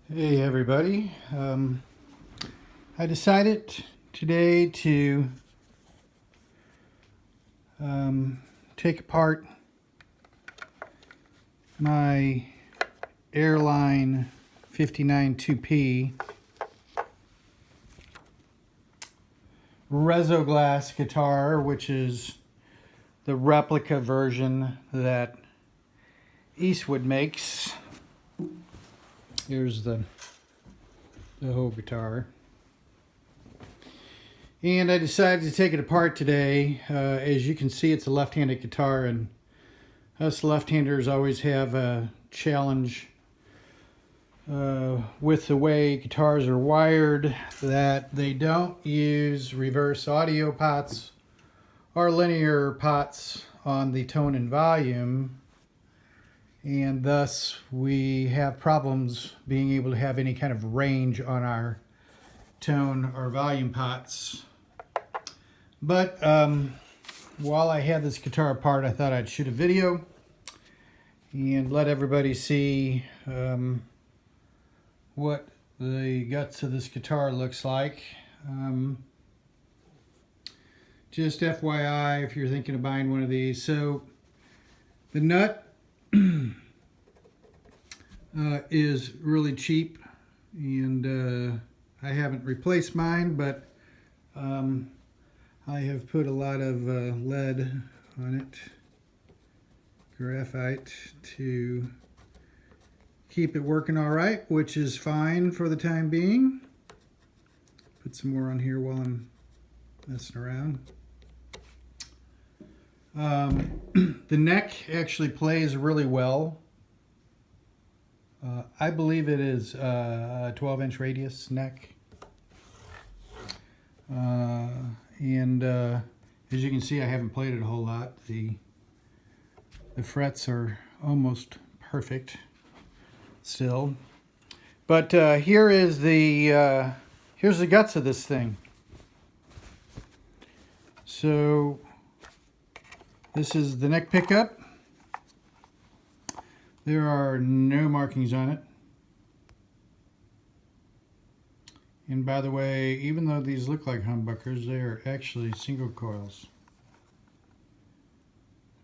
Hey everybody, I decided today to take apart my Airline 59 2P Reso Glass guitar, which is the replica version that Eastwood makes. Here's the whole guitar. And I decided to take it apart today. As you can see, it's a left-handed guitar, and us left-handers always have a challenge with the way guitars are wired, that they don't use reverse audio pots or linear pots on the tone and volume, and thus we have problems being able to have any kind of range on our tone or volume pots. But while I had this guitar apart, I thought I'd shoot a video and let everybody see what the guts of this guitar looks like. Just FYI, if you're thinking of buying one of these. So the nut is really cheap, and I haven't replaced mine, but I have put a lot of lead on it, graphite, to keep it working all right, which is fine for the time being. Put some more on here while I'm messing around. The neck actually plays really well. I believe it is a 12-inch radius neck. And as you can see, I haven't played it a whole lot. The frets are almost perfect still. But here's the guts of this thing. So this is the neck pickup. There are no markings on it. And by the way, even though these look like humbuckers, they are actually single coils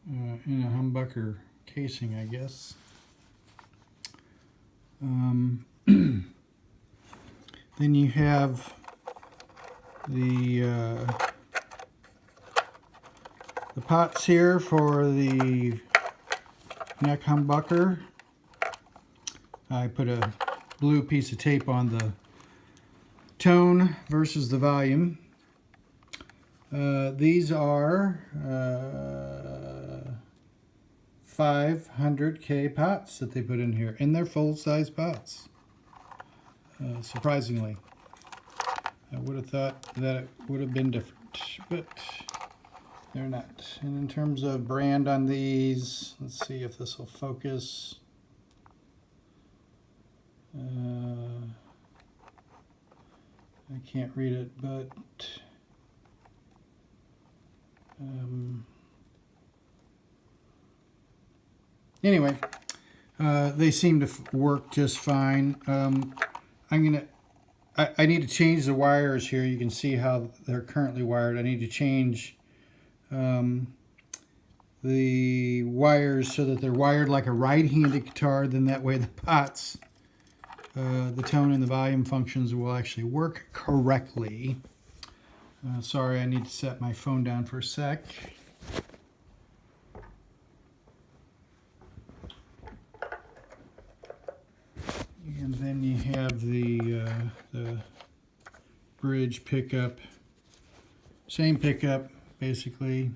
in a humbucker casing, I guess. Then you have the pots here for the neck humbucker. I put a blue piece of tape on the tone versus the volume. These are 500K pots that they put in here, and they're full-size pots. Surprisingly, I would have thought that it would have been different, but they're not. And in terms of brand on these, let's see if this will focus. I can't read it, but anyway, they seem to work just fine. I need to change the wires here. You can see how they're currently wired. I need to change the wires so that they're wired like a right-handed guitar. Then that way the pots, the tone and the volume functions will actually work correctly. Sorry, I need to set my phone down for a sec. And then you have the bridge pickup. Same pickup, basically.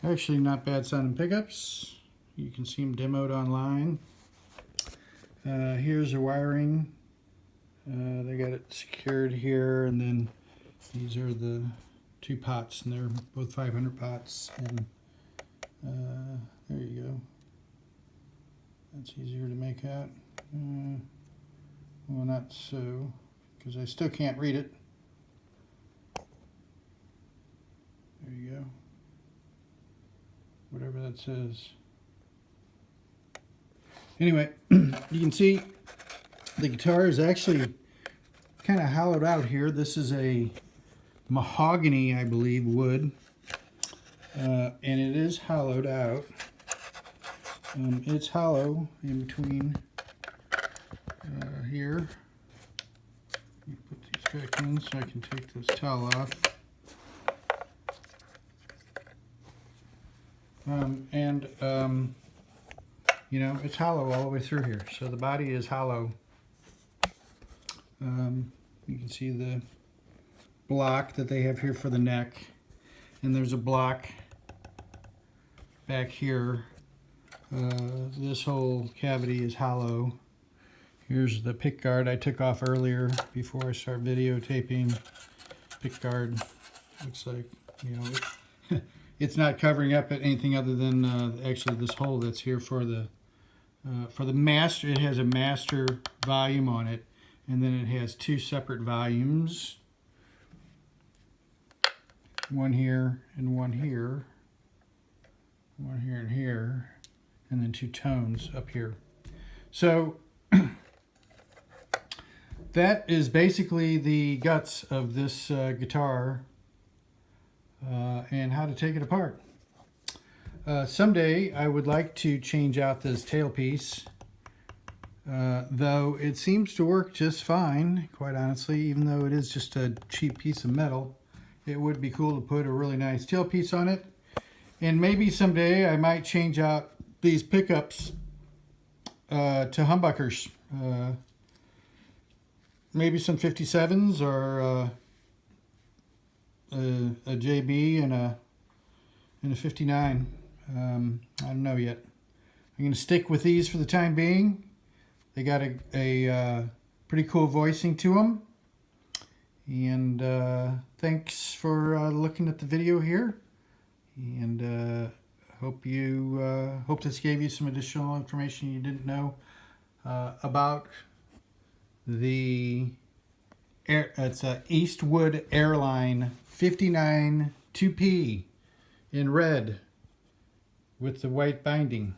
Actually, not bad sounding pickups. You can see them demoed online. Here's the wiring. They got it secured here, and then these are the two pots, and they're both 500 pots. And there you go. That's easier to make out. Well, not so, because I still can't read it. There you go. Whatever that says. Anyway, you can see the guitar is actually kind of hollowed out here. This is a mahogany, I believe, wood, and it is hollowed out. It's hollow in between here. Let me put these back in so I can take this towel off. You know, it's hollow all the way through here. So the body is hollow. You can see the block that they have here for the neck. And there's a block back here. This whole cavity is hollow. Here's the pick guard I took off earlier before I start videotaping. Pick guard looks like, you know, it's not covering up anything other than actually this hole that's here for the master. It has a master volume on it, and then it has two separate volumes. One here and one here. One here and here. And then two tones up here. So that is basically the guts of this guitar and how to take it apart. Someday I would like to change out this tailpiece, though it seems to work just fine, quite honestly, even though it is just a cheap piece of metal. It would be cool to put a really nice tailpiece on it. And maybe someday I might change out these pickups to humbuckers. Maybe some 57s or a JB and a 59. I don't know yet. I'm going to stick with these for the time being. They got a pretty cool voicing to them. And thanks for looking at the video here. And hope this gave you some additional information you didn't know about the it's a Eastwood Airline 59 2P in red with the white binding.